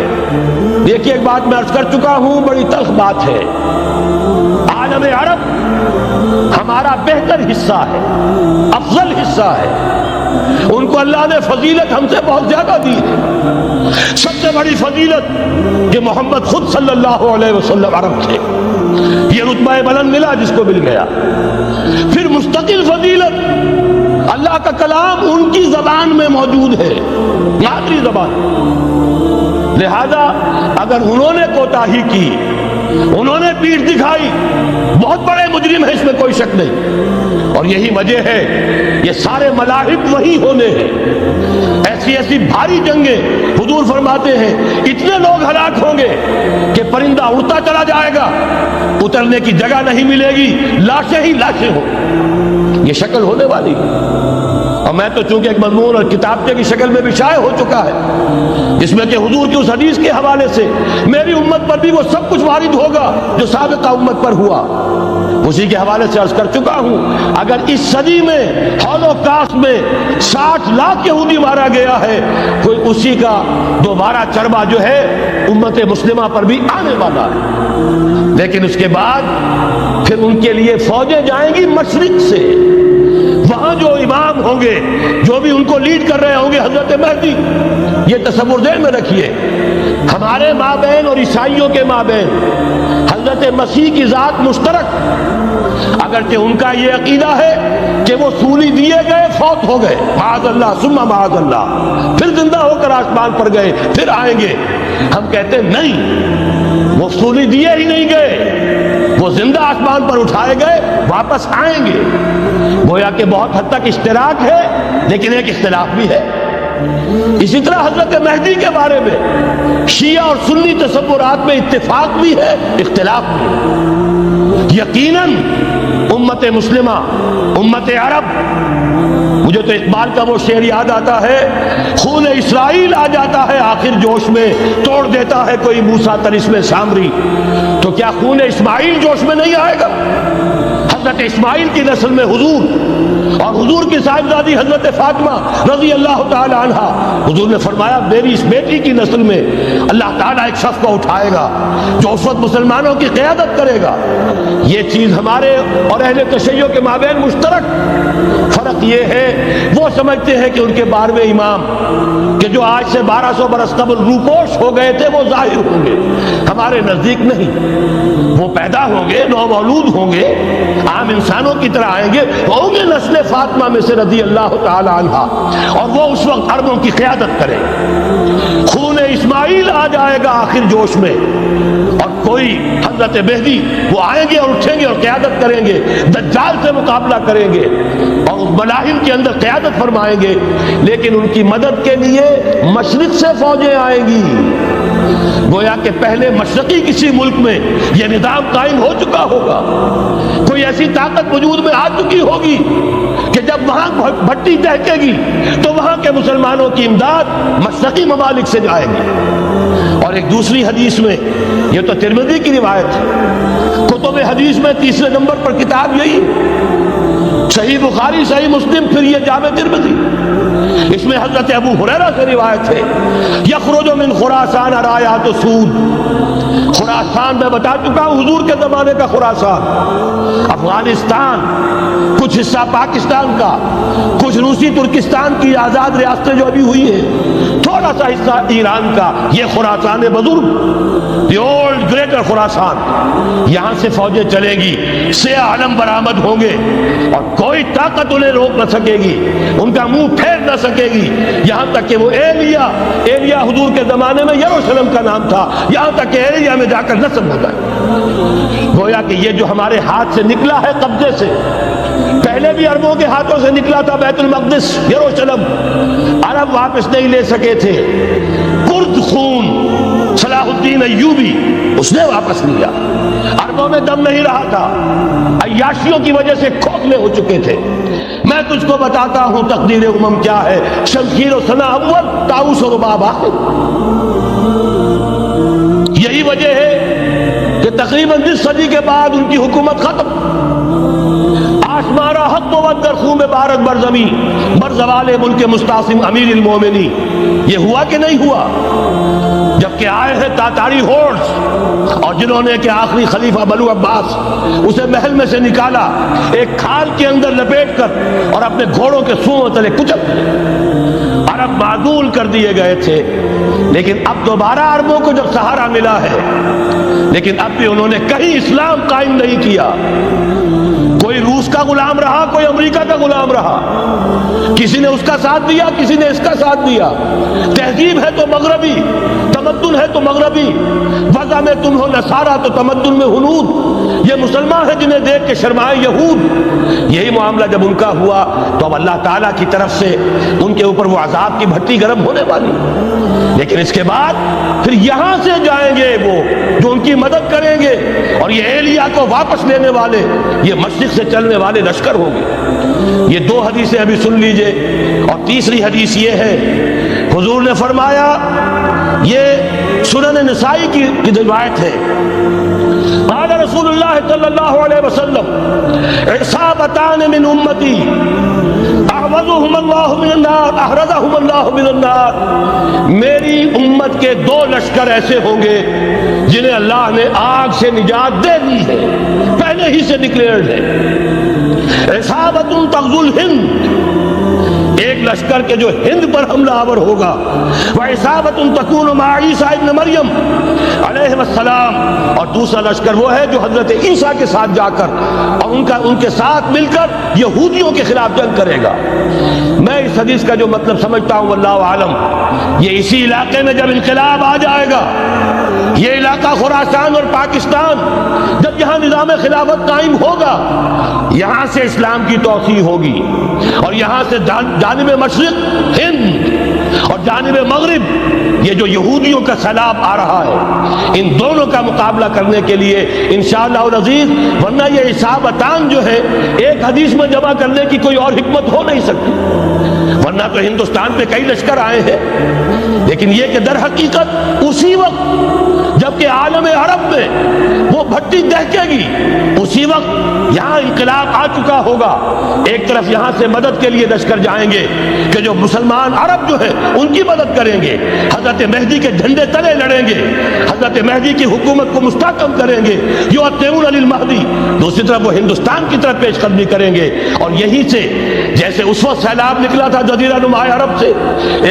دیکھیے ایک بات میں عرض کر چکا ہوں، بڑی تلخ بات ہے، عالم عرب ہمارا بہتر حصہ ہے، افضل حصہ ہے، ان کو اللہ نے فضیلت ہم سے بہت زیادہ دی ہے۔ سب سے بڑی فضیلت کہ محمد خود صلی اللہ علیہ وسلم عرب تھے، یہ رتبہ بلند ملا جس کو مل گیا۔ پھر مستقل فضیلت، اللہ کا کلام ان کی زبان میں موجود ہے، مادری زبان، لہذا اگر انہوں نے کوتاہی کی انہوں نے پیٹھ دکھائی، بہت بڑے مجرم ہیں، اس میں کوئی شک نہیں۔ اور یہی وجہ ہے یہ سارے ملاحب وہی ہونے ہیں، ایسی ایسی بھاری جنگیں۔ حضور فرماتے ہیں اتنے لوگ ہلاک ہوں گے کہ پرندہ اڑتا چلا جائے گا، اترنے کی جگہ نہیں ملے گی، لاشیں ہی لاشیں ہوں، یہ شکل ہونے والی۔ اور میں تو چونکہ ایک مضمون اور کتابچے کی شکل میں بھی شائع ہو چکا ہے، جس میں کہ حضور کی اس حدیث کے حوالے سے میری امت پر بھی وہ سب کچھ وارد ہوگا جو سابقہ امت پر ہوا، اسی کے حوالے سے عرض کر چکا ہوں۔ اگر اس صدی میں ہولوکاسٹ میں 60 لاکھ یہودی مارا گیا ہے، کوئی اسی کا دوبارہ چربا جو ہے امت مسلمہ پر بھی آنے والا ہے۔ لیکن اس کے بعد پھر ان کے لیے فوجیں جائیں گی مشرق سے، وہاں جو امام ہوں گے، جو بھی ان کو لیڈ کر رہے ہوں گے، حضرت مہدی۔ یہ تصور ذہن میں رکھیے، ہمارے مابین اور عیسائیوں کے مابین حضرت مسیح کی ذات مشترک، اگرچہ ان کا یہ عقیدہ ہے کہ وہ سولی دیے گئے، فوت ہو گئے، معاذ اللہ ثم معاذ اللہ، پھر زندہ ہو کر آسمان پر گئے، پھر آئیں گے۔ ہم کہتے ہیں نہیں، وہ سولی دیے ہی نہیں گئے، وہ زندہ آسمان پر اٹھائے گئے، واپس آئیں گے۔ گویا کہ بہت حد تک اشتراک ہے، لیکن ایک اختلاف بھی ہے۔ اسی طرح حضرت مہدی کے بارے میں شیعہ اور سنی تصورات میں اتفاق بھی ہے، اختلاف بھی ہے۔ یقیناً امت مسلمہ، امت عرب، مجھے تو اقبال کا وہ شعر یاد آتا ہے، خون اسرائیل آ جاتا ہے آخر جوش میں، توڑ دیتا ہے کوئی موسیٰ طلسم سامری۔ تو کیا خون اسماعیل جوش میں نہیں آئے گا؟ حضرت اسماعیل کی نسل میں حضور اور حضور کی صاحبزادی حضرت فاطمہ رضی اللہ تعالی عنہ، حضور نے فرمایا میری اس بیٹی کی نسل میں اللہ تعالیٰ ایک شخص کو اٹھائے گا جو اس وقت مسلمانوں کی قیادت کرے گا۔ یہ چیز ہمارے اور اہل تشیع کے مابین مشترک۔ فرق یہ ہے وہ سمجھتے ہیں کہ ان کے 12ویں امام کہ جو آج سے 1200 برس قبل روپوش ہو گئے تھے وہ ظاہر ہوں گے، ہمارے نزدیک نہیں، وہ پیدا ہوں گے، نو مولود ہوں گے، عام انسانوں کی طرح آئیں گے، ہوں گے نسل فاطمہ میں سے رضی اللہ تعالی عنہ، اور وہ اس وقت عربوں کی قیادت کرے۔ خون اسماعیل آ جائے گا آخر جوش میں، اور کوئی حضرت مہدی وہ آئیں گے اور اٹھیں گے اور قیادت کریں گے، دجال سے مقابلہ کریں گے اور اس ملاحم کے اندر قیادت فرمائیں گے، لیکن ان کی مدد کے لیے مشرق سے فوجیں آئیں گی۔ گویا کہ پہلے مشرقی کسی ملک میں یہ نظام قائم ہو چکا ہوگا، کوئی ایسی طاقت وجود میں آ چکی ہوگی کہ جب وہاں بھٹی دہکے گی تو وہاں کے مسلمانوں کی امداد مشرقی ممالک سے جائے گی۔ اور ایک دوسری حدیث میں، یہ تو ترمذی کی روایت ہے، کتب حدیث میں تیسرے نمبر پر کتاب یہی ہے، صحیح بخاری، صحیح مسلم، پھر یہ جامع ترمذی، اس میں حضرت ابو ہریرہ سے روایت ہے، یخرج من خراسان رایات سود۔ خراسان میں بتا چکا ہوں حضور کے زمانے کا خراسان، افغانستان، کچھ حصہ پاکستان کا، کچھ روسی ترکستان کی آزاد ریاستیں جو ابھی ہوئی ہیں، تھوڑا سا حصہ ایران کا، یہ خراسان بزرگ، دی اولڈ گریٹر خراسان، یہاں سے فوجیں چلیں گی، سیاہ علم برآمد ہوں گے اور کوئی طاقت انہیں روک نہ سکے گی، ان کا منہ پھیر نہ سکے گی، یہاں تک کہ وہ ایلیا حضور کے زمانے میں یروشلم کا نام تھا، یہاں تک کہ ایلیا میں جا کر نسب ہوتا ہے۔ گویا کہ یہ جو ہمارے ہاتھ سے نکلا ہے قبضے سے، پہلے بھی عربوں کے ہاتھوں سے نکلا تھا بیت المقدس، یروشلم، عرب واپس نہیں لے سکے تھے، کرد خون صلاح الدین ایوبی اس نے واپس لیا، عربوں میں دم نہیں رہا تھا، عیاشیوں کی وجہ سے کھوکھلے ہو چکے تھے۔ میں تجھ کو بتاتا ہوں تقدیر امم کیا ہے، شمشیر و ثنا اول، طاؤس و رباب آخر۔ یہی وجہ ہے کہ تقریباً 20 صدی کے بعد ان کی حکومت ختم، آشمارا حق بود در خون بارد بر زمین بر زوال ملک مستعصم امیر المومنین۔ یہ ہوا کہ نہیں ہوا؟ جبکہ آئے ہیں تاتاری ہورس، اور جنہوں نے کہ آخری خلیفہ بنو عباس اسے محل میں سے نکالا، ایک کھال کے اندر لپیٹ کر اور اپنے گھوڑوں کے سوؤں تلے کچل دیا، عرب معدول کر دیے گئے تھے۔ لیکن اب دوبارہ عربوں کو جب سہارا ملا ہے، لیکن اب بھی انہوں نے کہیں اسلام قائم نہیں کیا، کوئی روس کا غلام رہا، کوئی امریکہ کا غلام رہا، کسی نے اس کا ساتھ دیا، کسی نے اس کا ساتھ دیا، تہذیب ہے تو مغربی، تمدن ہے تو مغربی، فضا میں تم ہو نصارہ تو تمدن میں ہنود، یہ مسلمان ہیں جنہیں دیکھ کے شرمائے یہود۔ یہی معاملہ جب ان کا ہوا تو اب اللہ تعالیٰ کی طرف سے ان کے اوپر وہ عذاب کی بھٹی گرم ہونے والی، لیکن اس کے بعد پھر یہاں سے جائیں گے وہ جو ان کی مدد کریں گے، اور یہ ایلیا کو واپس لینے والے یہ مشرق سے چلنے والے لشکر ہوں گے۔ یہ دو حدیثیں ابھی سن لیجئے، اور تیسری حدیث یہ ہے، حضور نے فرمایا، یہ سنن نسائی کی روایت ہے، قال رسول اللہ صلی اللہ علیہ وسلم عصابتان من امتی احرزهم اللہ من النار، میری امت کے دو لشکر ایسے ہوں گے جنہیں اللہ نے آگ سے نجات دے دی ہے، پہلے ہی سے ڈکلیئرڈ ہے۔ عصابۃ تغزو الہند، ایک لشکر کے جو ہند پر حملہ آور ہوگا، وَعِصَابَةٌ تَكُونُ مَعَ عِيسَىٰ ابن مریم علیہ السلام، اور دوسرا لشکر وہ ہے جو حضرت عیسیٰ کے ساتھ جا کر اور ان کے ساتھ مل کر یہودیوں کے خلاف جنگ کرے گا۔ میں اس حدیث کا جو مطلب سمجھتا ہوں واللہ عالم، یہ اسی علاقے میں جب انقلاب آ جائے گا، یہ علاقہ خراسان اور پاکستان، جب یہاں نظام خلافت قائم ہوگا، یہاں سے اسلام کی توسیع ہوگی، اور یہاں سے جانب مشرق ہند اور جانب مغرب یہ جو یہودیوں کا سیلاب آ رہا ہے، ان دونوں کا مقابلہ کرنے کے لیے انشاءاللہ العزیز، ورنہ یہ عصابتان جو ہے ایک حدیث میں جمع کرنے کی کوئی اور حکمت ہو نہیں سکتی، ورنہ تو ہندوستان پہ کئی لشکر آئے ہیں، لیکن یہ کہ در حقیقت اسی وقت جبکہ عالم عرب میں وہ بھٹی دہکے گی، اسی وقت یہاں انقلاب آ چکا ہوگا، ایک طرف یہاں سے مدد کے لیے لشکر جائیں گے کہ جو مسلمان عرب جو ہیں ان کی مدد کریں گے، حضرت مہدی کے جھنڈے تلے لڑیں گے، حضرت مہدی کی حکومت کو مستحکم کریں گے، یؤطئون علی المہدی، دوسری طرف وہ ہندوستان کی طرف پیش قدمی کریں گے، اور یہیں سے جیسے اس وقت سیلاب نکلا تھا جزیرہ نما عرب سے،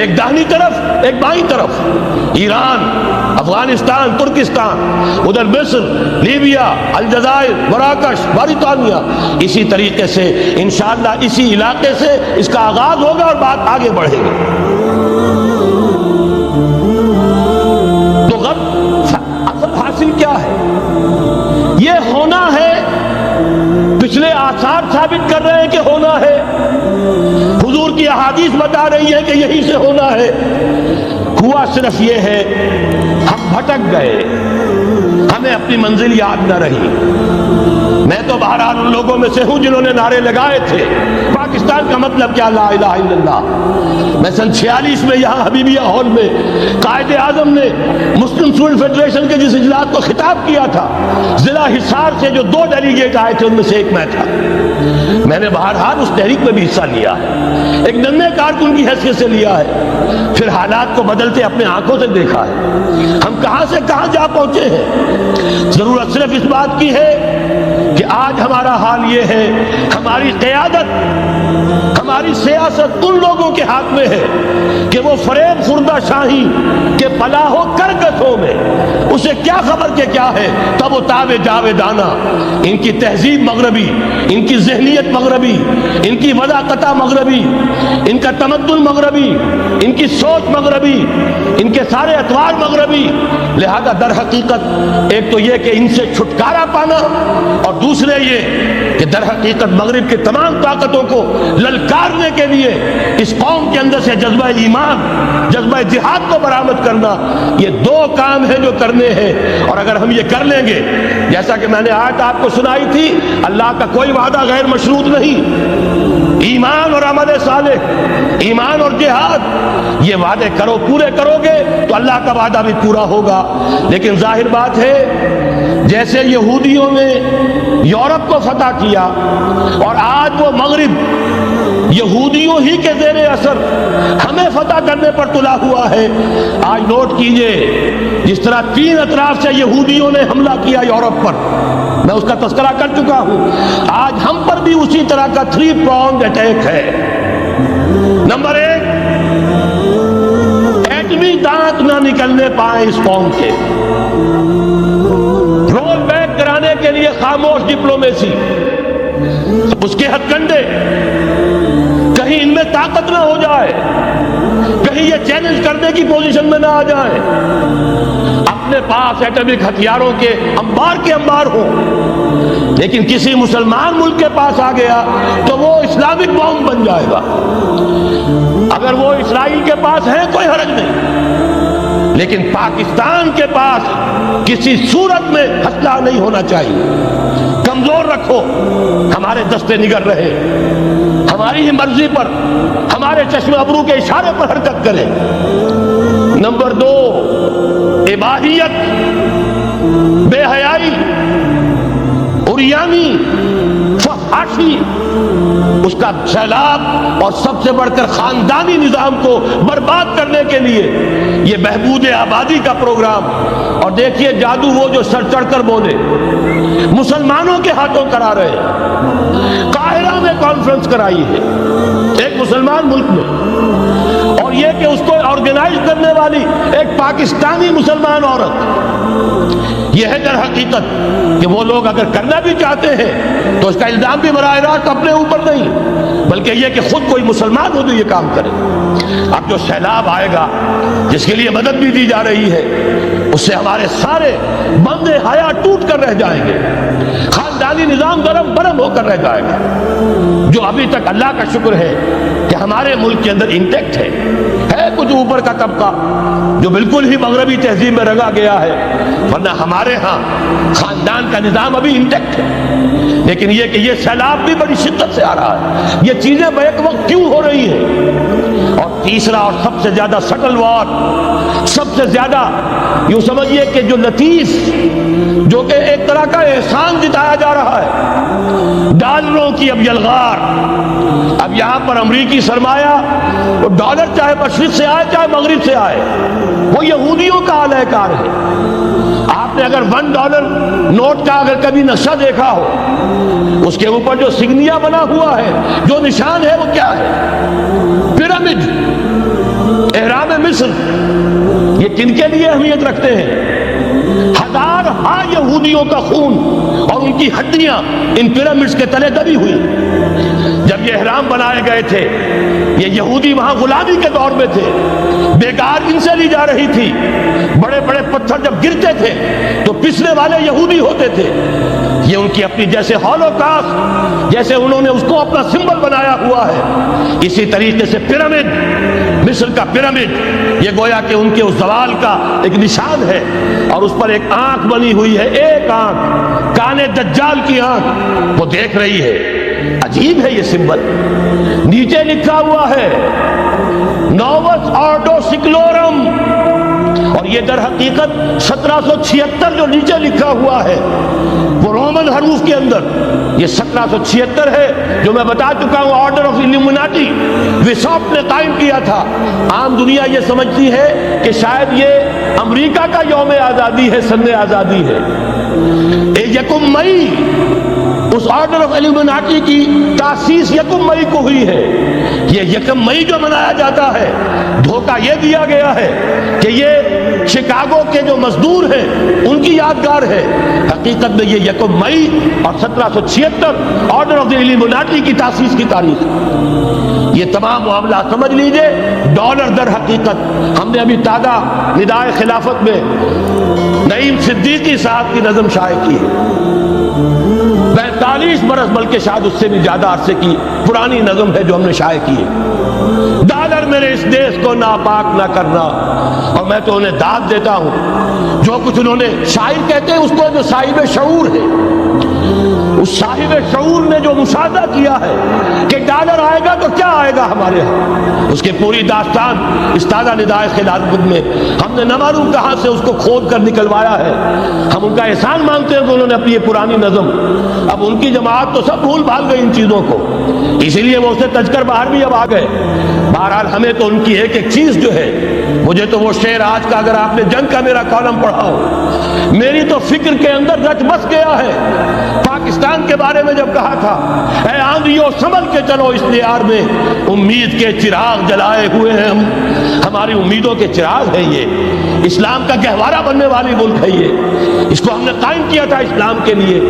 ایک داہنی طرف ایک بائیں طرف، ایران، افغانستان، ترکستان، ادھر مصر، لیبیا، الجزائر، مراکش، موریتانیہ، اسی طریقے سے انشاءاللہ اسی علاقے سے اس کا آغاز ہوگا اور بات آگے بڑھے گی۔ تو اصل حاصل کیا ہے؟ یہ ہونا ہے، پچھلے آثار ثابت کر رہے ہیں کہ ہونا ہے، حضور کی احادیث بتا رہی ہے کہ یہی سے ہونا ہے، ہوا صرف یہ ہے ہم بھٹک گئے، ہمیں اپنی منزل یاد نہ رہی۔ میں تو بہرحال ان لوگوں میں سے ہوں جنہوں نے نعرے لگائے تھے پاکستان کا مطلب کیا، لا الہ الا اللہ۔ میں سن 46 میں یہاں حبیبیہ ہال میں قائد اعظم نے مسلم اسٹوڈنٹ فیڈریشن کے جس اجلاس کو خطاب کیا تھا، ضلع حصار سے جو 2 ڈیلیگیٹ آئے تھے ان میں سے ایک میں تھا۔ میں نے بہرحال اس تحریک میں بھی حصہ لیا ہے، ایک ننھے کارکن کی حیثیت سے لیا ہے، پھر حالات کو بدلتے اپنے آنکھوں سے دیکھا ہے، ہم کہاں سے کہاں جا پہنچے ہیں۔ ضرورت صرف اس بات کی ہے کہ آج ہمارا حال یہ ہے، ہماری قیادت، ہماری سیاست ان لوگوں کے ہاتھ میں ہے کہ وہ فریب خوردہ شاہی کے پلاح و کرکسوں میں اسے کیا خبر کہ کیا ہے، تب وہ تاب جاویدانہ، ان کی تہذیب مغربی، ان کی ذہنیت مغربی، ان کی وضاقتہ مغربی، ان کا تمدن مغربی، ان کی سوچ مغربی، ان کے سارے اطوار مغربی، لہذا در حقیقت ایک تو یہ کہ ان سے چھٹکارا پانا، اور دوسرے یہ کہ در حقیقت مغرب کے تمام طاقتوں کو للکارنے کے لیے اس قوم کے اندر سے جذبہ ایمان، جذبہ جہاد کو برآمد کرنا، یہ 2 کام ہیں جو کرنے ہیں، اور اگر ہم یہ کر لیں گے، جیسا کہ میں نے آیت آپ کو سنائی تھی، اللہ کا کوئی وعدہ غیر مشروط نہیں، ایمان اور عمل صالح، ایمان اور جہاد، یہ وعدے پورے کرو گے تو اللہ کا وعدہ بھی پورا ہوگا۔ لیکن ظاہر بات ہے جیسے یہودیوں نے یورپ کو فتح کیا اور آج وہ مغرب یہودیوں ہی کے زیر اثر ہمیں فتح کرنے پر تلا ہوا ہے، آج نوٹ کیجئے جس طرح 3 اطراف سے یہودیوں نے حملہ کیا یورپ پر، میں اس کا تذکرہ کر چکا ہوں، آج ہم پر بھی اسی طرح کا 3 pronged اٹیک ہے۔ نمبر 1، ایٹمی دانت نہ نکلنے پائیں اس قوم کے، رول بیک کرانے کے لیے خاموش ڈپلومیسی، اس کے ہتھ کنڈے، کہیں ان میں طاقت نہ ہو جائے، کہیں یہ چیلنج کرنے کی پوزیشن میں نہ آ جائیں، اپنے پاس ایٹمک ہتھیاروں کے انبار ہوں، لیکن کسی مسلمان ملک کے پاس آ گیا تو وہ اسلامک بام بن جائے گا۔ اگر وہ اسرائیل کے پاس ہے کوئی حرج نہیں، لیکن پاکستان کے پاس کسی صورت میں ہتھیار نہیں ہونا چاہیے۔ کمزور رکھو، ہمارے دستے نگر رہے، ہماری ہی مرضی پر، ہمارے چشم ابرو کے اشارے پر حرکت کرے۔ نمبر 2، عبادیت، بے حیائی، عریانی، فحاشی، اس کا سیلاب اور سب سے بڑھ کر خاندانی نظام کو برباد کرنے کے لیے یہ بہبود آبادی کا پروگرام۔ اور دیکھیے جادو وہ جو سر چڑھ کر بولے، مسلمانوں کے ہاتھوں کرا رہے ہیں۔ قاہرہ میں کانفرنس کرائی ہے ایک مسلمان ملک میں، اور یہ کہ اس کو آرگنائز کرنے والی ایک پاکستانی مسلمان عورت۔ یہ ہے در حقیقت کہ وہ لوگ اگر کرنا بھی چاہتے ہیں تو اس کا الزام بھی براہ راست اپنے اوپر نہیں، بلکہ یہ کہ خود کوئی مسلمان ہو تو یہ کام کرے۔ اب جو سیلاب آئے گا جس کے لیے مدد بھی دی جا رہی ہے، اس سے ہمارے سارے بندے حیا ٹوٹ کر رہ جائیں گے، خاندانی نظام گرم برم ہو کر رہ جائے گا۔ جو ابھی تک اللہ کا شکر ہے کہ ہمارے ملک کے اندر انٹیکٹ ہے کچھ اوپر کا طبقہ جو بالکل ہی مغربی تہذیب میں رنگا گیا ہے، ورنہ ہمارے ہاں خاندان کا نظام ابھی انٹیکٹ ہے۔ لیکن یہ کہ یہ سیلاب بھی بڑی شدت سے آ رہا ہے، یہ چیزیں بیک وقت کیوں ہو رہی ہیں؟ اور تیسرا اور سب سے زیادہ سٹل وار، سب سے زیادہ یوں سمجھیے کہ جو لطیف، جو کہ ایک طرح کا احسان جتایا جا رہا ہے، ڈالروں کی اب یلغار۔ اب یہاں پر امریکی سرمایہ، وہ ڈالر چاہے مشرق سے آئے چاہے مغرب سے آئے، وہ یہودیوں کا اعلی کار ہے۔ آپ نے اگر $1 نوٹ کا اگر کبھی نقشہ دیکھا ہو، اس کے اوپر جو سگنیا بنا ہوا ہے، جو نشان ہے، وہ کیا ہے؟ پیرامڈ، اہرام مصر۔ یہ کن کے لیے اہمیت رکھتے ہیں؟ ہزارہا یہودیوں کا خون اور ان کی ہڈیاں ان پیرامڈز کے تلے دبی ہوئی۔ جب یہ احرام بنائے گئے تھے، یہ یہودی وہاں غلامی کے دور میں تھے، بیکار ان سے لی جا رہی تھی۔ بڑے بڑے پتھر جب گرتے تھے تو پسنے والے یہودی ہوتے تھے۔ یہ ان کی اپنی جیسے ہولوکاسٹ، جیسے انہوں نے اس کو اپنا سمبل بنایا ہوا ہے، اسی طریقے سے پیرامڈ، مصر کا پیرامڈ، یہ گویا کہ ان کے اس زوال کا ایک نشان ہے۔ اور اس پر ایک آنکھ بنی ہوئی ہے، ایک آنکھ، کان دجال کی آنکھ، وہ دیکھ رہی ہے۔ عجیب ہے یہ سمبل۔ نیچے لکھا ہوا ہے نووس آرڈو سکلورم، اور یہ در حقیقت 1776 جو نیچے لکھا ہوا ہے وہ رومن حروف کے اندر یہ 1776 ہے، جو میں بتا چکا ہوں آرڈر آف الومناٹی وساپ نے قائم کیا تھا۔ عام دنیا یہ سمجھتی ہے کہ شاید یہ امریکہ کا یوم آزادی ہے، سن آزادی ہے۔ 1 مئی اس آرڈر آف الومناٹی کی تاسیس 1 مئی کو ہوئی ہے۔ یہ 1 مئی جو منایا جاتا ہے، دھوکہ یہ دیا گیا ہے کہ یہ شکاگو کے جو مزدور ہیں ان کی یادگار ہے۔ حقیقت میں یہ 1 مئی اور 1776 آرڈر آف دی الومناٹی کی تاسیس کی تاریخ۔ یہ تمام معاملات سمجھ لیجئے۔ ڈالر در حقیقت ہم نے ابھی تازہ ندائے خلافت میں نعیم صدیقی صاحب کی نظم شائع کی ہے، 45 برس بلکہ شاید اس سے بھی زیادہ عرصے کی پرانی نظم ہے جو ہم نے شائع کی ہے۔ ڈالر میرے اس دیش کو ناپاک نہ کرنا، اور میں تو انہیں داد دیتا ہوں جو کچھ انہوں نے، شاعر کہتے ہیں اس کو جو صاحب شعور ہے، اس صاحب شعور نے جو مشاہدہ کیا ہے کہ ڈالر آئے گا تو کیا آئے گا ہمارے ہاں، اس کے پوری داستان اس تازہ ندائے خلافت میں ہم نے نہ معلوم کہاں سے اس کو کھود کر نکلوایا ہے۔ ہم ان کا احسان مانگتے ہیں کہ انہوں نے اپنی یہ پرانی نظم، اب ان کی جماعت تو سب بھول بھال گئی ان چیزوں کو، اسی لیے وہ اسے تج کر باہر بھی اب آ گئے۔ بہرحال ہمیں تو ان کی ایک ایک چیز جو ہے، مجھے تو وہ شعر آج کا اگر آپ نے جنگ کا میرا کالم پڑھا ہو، میری تو فکر کے اندر رچ بس گیا ہے۔ پاکستان کے بارے میں جب کہا تھا، اے آندھیوں سنبھل کے چلو اس دیار میں، امید کے چراغ جلائے ہوئے ہیں ہم، ہماری امیدوں کے چراغ ہے یہ، اسلام کا گہوارہ بننے والی ملک ہے یہ، اس کو ہم نے قائم کیا تھا اسلام کے لیے۔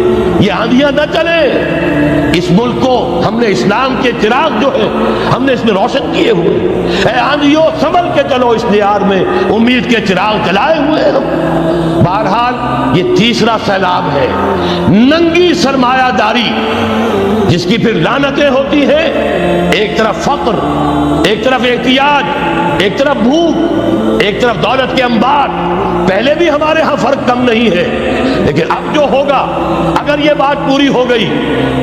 یہ آندھیاں نہ چلیں، اس ملک کو ہم نے اسلام کے چراغ جو ہے ہم نے اس میں روشن کیے ہوئے، اے آندھیوں سنبھل کے چلو اس دیار میں، امید کے چراغ جلائے ہوئے ہیں ہم۔ بہرحال یہ تیسرا سیلاب ہے، ننگی سرمایہ داری، جس کی پھر لعنتیں ہوتی ہیں، ایک طرف فقر، ایک طرف احتیاج، ایک طرف بھوک، ایک طرف دولت کے انبار۔ پہلے بھی ہمارے ہاں فرق کم نہیں ہے، لیکن اب جو ہوگا اگر یہ بات پوری ہو گئی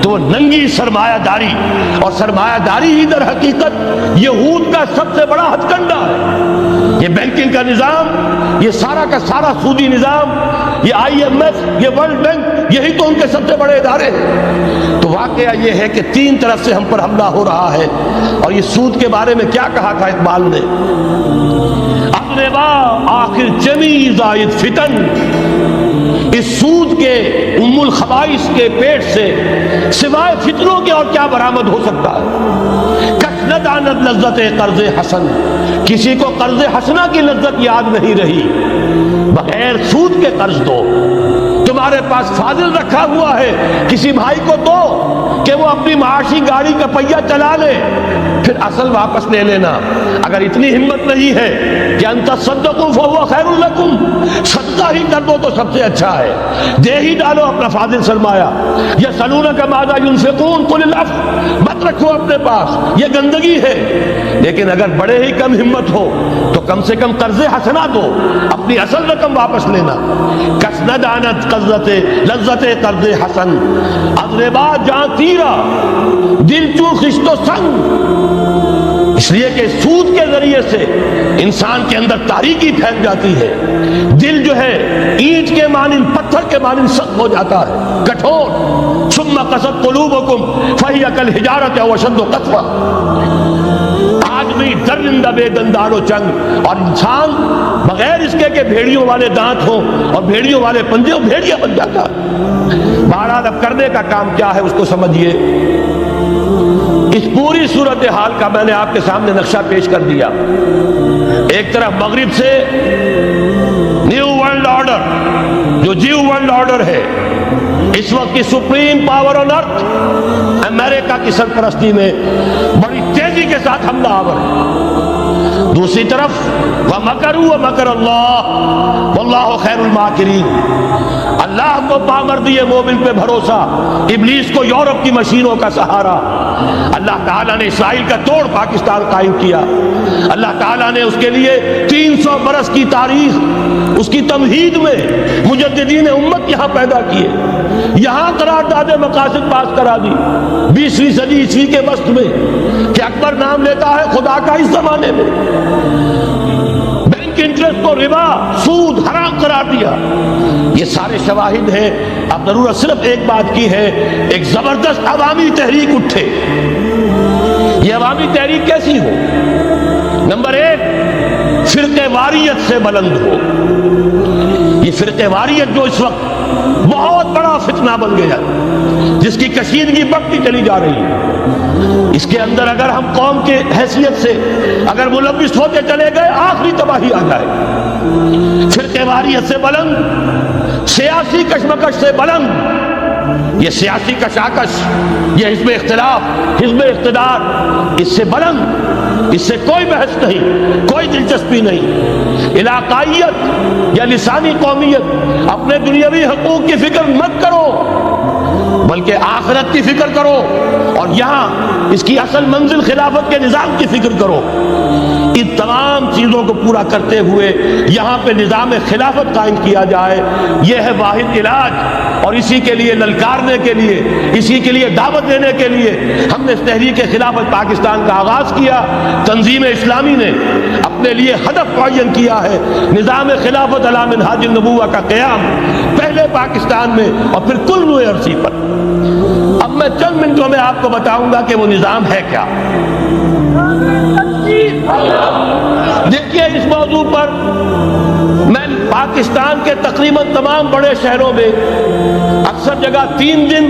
تو وہ ننگی سرمایہ داری، اور سرمایہ داری ہی در حقیقت یہود کا سب سے بڑا ہتھ کنڈا ہے۔ یہ بینکنگ کا نظام، یہ سارا کا سارا سودی نظام، یہ IMF، یہ ورلڈ بینک، یہی تو ان کے سب سے بڑے ادارے ہیں۔ تو واقعہ یہ ہے کہ تین طرف سے ہم پر حملہ ہو رہا ہے، اور یہ سود کے بارے میں کیا کہا تھا اقبال نے؟ اقربا آخر چمی زائد فتن، اس سود کے ام الخبائث کے پیٹ سے سوائے فتنوں کے اور کیا برآمد ہو سکتا ہے؟ کش نہ داند لذت قرض حسن، کسی کو قرض حسنہ کی لذت یاد نہیں رہی، بغیر سود کے قرض دو۔ تمہارے پاس فاضل رکھا ہوا ہے، کسی بھائی کو دو کہ وہ اپنی معاشی گاڑی کا پہیہ چلا لے، پھر اصل واپس لے لینا۔ اگر اتنی ہمت نہیں ہے کہ ان تصدقوا فهو خیر لکم، صدقہ ہی کر دو تو سب سے اچھا ہے، دے ہی ڈالو اپنا فاضل سرمایہ۔ یسألونک ماذا ينفقون قل العفو، مت رکھو اپنے پاس، یہ گندگی ہے۔ لیکن اگر بڑے ہی کم ہمت ہو تو کم سے کم قرض حسنہ دو، اپنی اصل رقم واپس لینا۔ کس نہ دانت لذت قرض حسن، اضربا جاں تیرا دل چو خشت و سنگ، اس لیے کہ سود کے ذریعے سے انسان کے اندر تاریکی پھیل جاتی ہے، دل جو ہے اینٹ کے مانند، پتھر کے مانند سخت ہو جاتا ہے، کٹھور۔ ثم قست قلوبکم فہی کالحجارۃ او اشد قسوۃ، آدمی درندہ بے دندار و چنگ، اور انسان بغیر اس کے کہ بھیڑیوں والے دانت ہوں اور بھیڑیوں والے پنجے ہوں، بھیڑیا بن جاتا ہے۔ بہرحال اب کرنے کا کام کیا ہے اس کو سمجھیے۔ اس پوری صورتحال کا میں نے آپ کے سامنے نقشہ پیش کر دیا۔ ایک طرف مغرب سے نیو ورلڈ آرڈر، جو جیو ورلڈ آرڈر ہے، اس وقت کی سپریم پاور آن ارتھ، امریکہ کی سرپرستی میں بڑی تیزی کے ساتھ حملہ آور ہے۔ دوسری طرف وَمَكَرُوا وَمَكَرَ اللَّهُ وَاللَّهُ خَيْرُ الْمَاكِرِينَ، اللہ کو پامردی مومن پہ بھروسہ، ابلیس کو یورپ کی مشینوں کا سہارا۔ اللہ تعالیٰ نے اسرائیل کا توڑ پاکستان قائم کیا، اللہ تعالیٰ نے اس کے لیے 300 برس کی تاریخ، اس کی تمہید میں مجددین امت یہاں پیدا کیے، یہاں قرارداد مقاصد پاس کرا دی 20ویں صدی عیسوی کے وسط میں، کہ اکبر نام لیتا ہے خدا کا اس زمانے میں۔ بینک انٹرسٹ کو ربا، سود حرام قرار دیا۔ یہ سارے شواہد ہیں۔ اب ضرورت صرف ایک بات کی ہے، ایک زبردست عوامی تحریک اٹھے۔ یہ عوامی تحریک کیسی ہو؟ نمبر ایک، فرقہ واریت سے بلند ہو۔ یہ فرقہ واریت جو اس وقت بہت بڑا فتنہ بن گیا، جس کی کشیدگی بڑھتی چلی جا رہی ہے، اس کے اندر اگر ہم قوم کے حیثیت سے اگر ملوث ہوتے چلے گئے، آخری تباہی آ جائے۔ فرقہ واریت سے بلند، سیاسی کشمکش سے بلند، یہ سیاسی کشاکش، یہ حزب اختلاف، حزب اقتدار، اس سے بلند، اس سے کوئی بحث نہیں، کوئی دلچسپی نہیں۔ علاقائیت یا لسانی قومیت، اپنے دنیاوی حقوق کی فکر مت کرو، بلکہ آخرت کی فکر کرو، اور یہاں اس کی اصل منزل خلافت کے نظام کی فکر کرو۔ ان تمام چیزوں کو پورا کرتے ہوئے یہاں پہ نظام خلافت قائم کیا جائے، یہ ہے واحد علاج۔ اور اسی کے لیے للکارنے کے لیے، اسی کے لیے دعوت دینے کے لیے ہم نے اس تحریک خلافت پاکستان کا آغاز کیا۔ تنظیم اسلامی نے اپنے لیے ہدف معین کیا ہے، نظام خلافت علی منہاج النبوہ کا قیام، پہلے پاکستان میں اور پھر کل نوع عرصی پر۔ اب میں چند منٹوں میں آپ کو بتاؤں گا کہ وہ نظام ہے کیا۔ دیکھیے، اس موضوع پر میں پاکستان کے تقریباً تمام بڑے شہروں میں اکثر جگہ 3 دن